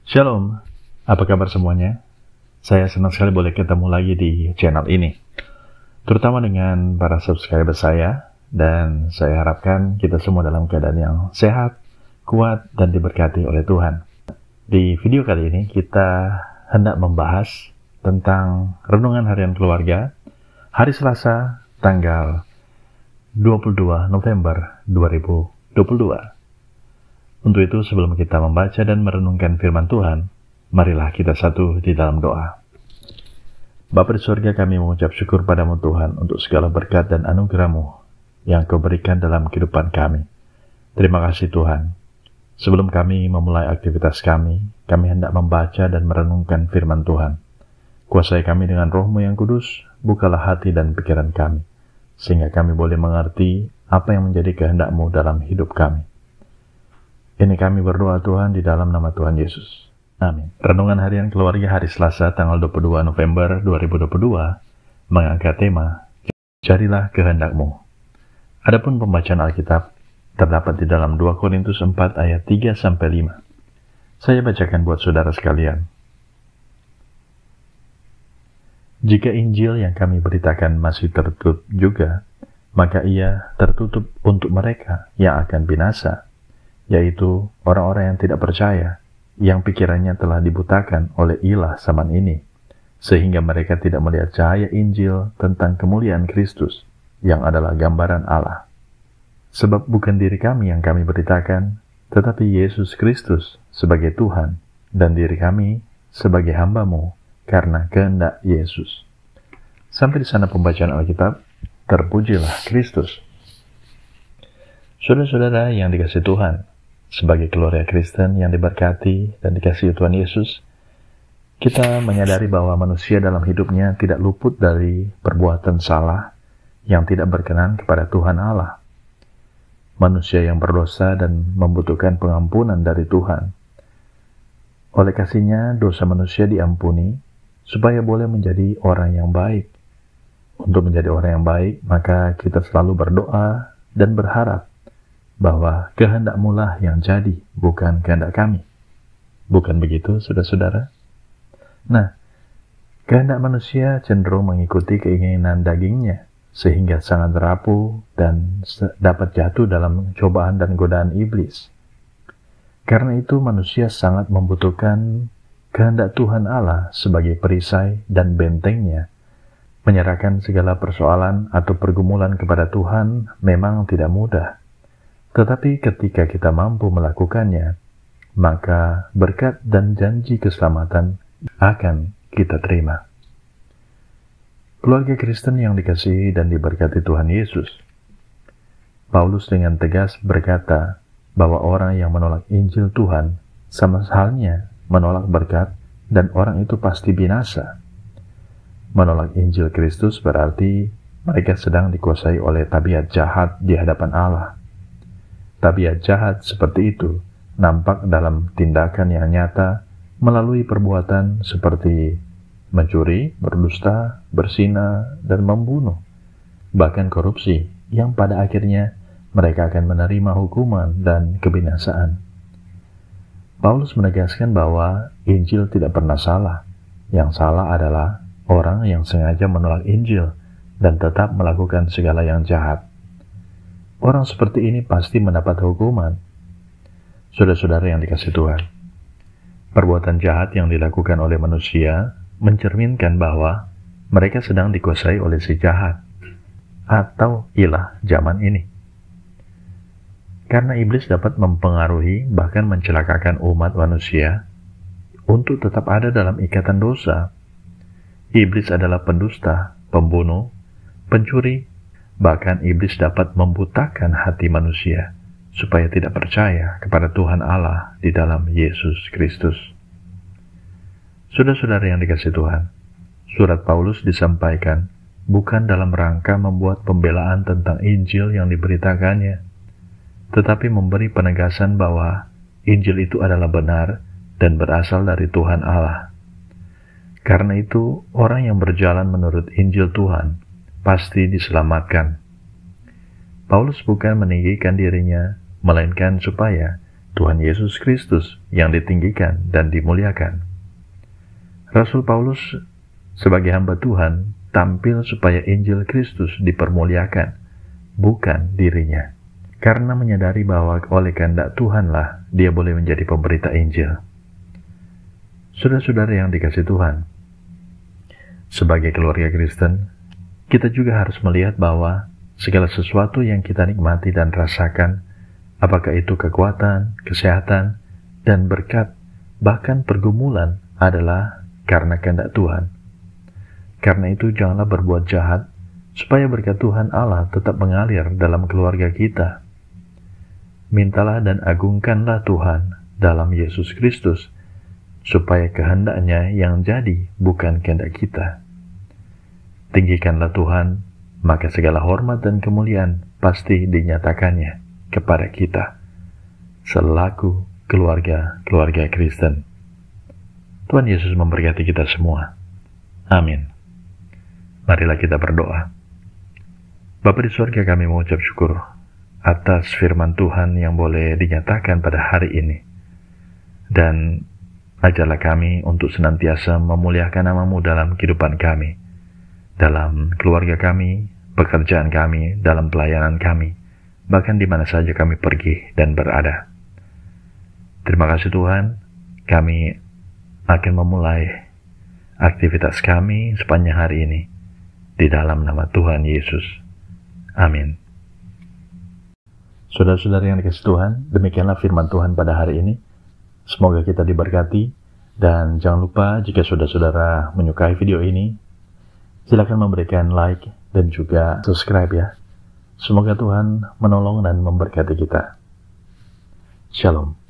Shalom, apa kabar semuanya? Saya senang sekali boleh ketemu lagi di channel ini, terutama dengan para subscriber saya, dan saya harapkan kita semua dalam keadaan yang sehat, kuat, dan diberkati oleh Tuhan. Di video kali ini kita hendak membahas tentang Renungan Harian Keluarga, hari Selasa, tanggal 22 November 2022. Untuk itu, sebelum kita membaca dan merenungkan firman Tuhan, marilah kita satu di dalam doa. Bapa di surga, kami mengucap syukur padamu Tuhan untuk segala berkat dan anugerah-Mu yang Kau berikan dalam kehidupan kami. Terima kasih Tuhan. Sebelum kami memulai aktivitas kami hendak membaca dan merenungkan firman Tuhan. Kuasai kami dengan Roh-Mu yang kudus, bukalah hati dan pikiran kami, sehingga kami boleh mengerti apa yang menjadi kehendak-Mu dalam hidup kami. Ini kami berdoa Tuhan di dalam nama Tuhan Yesus. Amin. Renungan Harian Keluarga hari Selasa tanggal 22 November 2022 mengangkat tema Jadilah Kehendak-Mu. Adapun pembacaan Alkitab terdapat di dalam 2 Korintus 4 ayat 3-5. Saya bacakan buat saudara sekalian. Jika Injil yang kami beritakan masih tertutup juga, maka ia tertutup untuk mereka yang akan binasa, yaitu orang-orang yang tidak percaya, yang pikirannya telah dibutakan oleh ilah zaman ini, sehingga mereka tidak melihat cahaya Injil tentang kemuliaan Kristus, yang adalah gambaran Allah. Sebab bukan diri kami yang kami beritakan, tetapi Yesus Kristus sebagai Tuhan, dan diri kami sebagai hamba-Mu, karena kehendak Yesus. Sampai di sana pembacaan Alkitab. Terpujilah Kristus. Saudara-saudara yang dikasihi Tuhan, sebagai keluarga Kristen yang diberkati dan dikasihi Tuhan Yesus, kita menyadari bahwa manusia dalam hidupnya tidak luput dari perbuatan salah yang tidak berkenan kepada Tuhan Allah. Manusia yang berdosa dan membutuhkan pengampunan dari Tuhan. Oleh kasih-Nya, dosa manusia diampuni supaya boleh menjadi orang yang baik. Untuk menjadi orang yang baik, maka kita selalu berdoa dan berharap bahwa kehendak-Mu lah yang jadi, bukan kehendak kami. Bukan begitu, saudara-saudara? Nah, kehendak manusia cenderung mengikuti keinginan dagingnya, sehingga sangat rapuh dan dapat jatuh dalam cobaan dan godaan iblis. Karena itu manusia sangat membutuhkan kehendak Tuhan Allah sebagai perisai dan bentengnya. Menyerahkan segala persoalan atau pergumulan kepada Tuhan memang tidak mudah. Tetapi ketika kita mampu melakukannya, maka berkat dan janji keselamatan akan kita terima. Keluarga Kristen yang dikasihi dan diberkati Tuhan Yesus, Paulus dengan tegas berkata bahwa orang yang menolak Injil Tuhan sama halnya menolak berkat dan orang itu pasti binasa. Menolak Injil Kristus berarti mereka sedang dikuasai oleh tabiat jahat di hadapan Allah. Tabiat jahat seperti itu nampak dalam tindakan yang nyata melalui perbuatan seperti mencuri, berdusta, berzina, dan membunuh, bahkan korupsi, yang pada akhirnya mereka akan menerima hukuman dan kebinasaan. Paulus menegaskan bahwa Injil tidak pernah salah. Yang salah adalah orang yang sengaja menolak Injil dan tetap melakukan segala yang jahat. Orang seperti ini pasti mendapat hukuman. Saudara-saudara yang dikasihi Tuhan, perbuatan jahat yang dilakukan oleh manusia mencerminkan bahwa mereka sedang dikuasai oleh si jahat atau ilah zaman ini. Karena iblis dapat mempengaruhi bahkan mencelakakan umat manusia untuk tetap ada dalam ikatan dosa. Iblis adalah pendusta, pembunuh, pencuri. Bahkan iblis dapat membutakan hati manusia supaya tidak percaya kepada Tuhan Allah di dalam Yesus Kristus. Saudara-saudara yang dikasihi Tuhan, surat Paulus disampaikan bukan dalam rangka membuat pembelaan tentang Injil yang diberitakannya, tetapi memberi penegasan bahwa Injil itu adalah benar dan berasal dari Tuhan Allah. Karena itu, orang yang berjalan menurut Injil Tuhan pasti diselamatkan. Paulus bukan meninggikan dirinya, melainkan supaya Tuhan Yesus Kristus yang ditinggikan dan dimuliakan. Rasul Paulus sebagai hamba Tuhan tampil supaya Injil Kristus dipermuliakan, bukan dirinya. Karena menyadari bahwa oleh kehendak Tuhanlah dia boleh menjadi pemberita Injil. Saudara-saudara yang dikasihi Tuhan, sebagai keluarga Kristen, kita juga harus melihat bahwa segala sesuatu yang kita nikmati dan rasakan, apakah itu kekuatan, kesehatan, dan berkat, bahkan pergumulan, adalah karena kehendak Tuhan. Karena itu janganlah berbuat jahat, supaya berkat Tuhan Allah tetap mengalir dalam keluarga kita. Mintalah dan agungkanlah Tuhan dalam Yesus Kristus, supaya kehendaknya yang jadi, bukan kehendak kita. Tinggikanlah Tuhan, maka segala hormat dan kemuliaan pasti dinyatakannya kepada kita, selaku keluarga Kristen. Tuhan Yesus memberkati kita semua. Amin. Marilah kita berdoa. Bapa di surga, kami mengucap syukur atas firman Tuhan yang boleh dinyatakan pada hari ini. Dan ajarlah kami untuk senantiasa memuliakan nama-Mu dalam kehidupan kami, dalam keluarga kami, pekerjaan kami, dalam pelayanan kami, bahkan di mana saja kami pergi dan berada. Terima kasih Tuhan, kami akan memulai aktivitas kami sepanjang hari ini di dalam nama Tuhan Yesus. Amin. Saudara-saudara yang dikasihi Tuhan, demikianlah firman Tuhan pada hari ini. Semoga kita diberkati, dan jangan lupa jika saudara-saudara menyukai video ini, silakan memberikan like dan juga subscribe ya. Semoga Tuhan menolong dan memberkati kita. Shalom.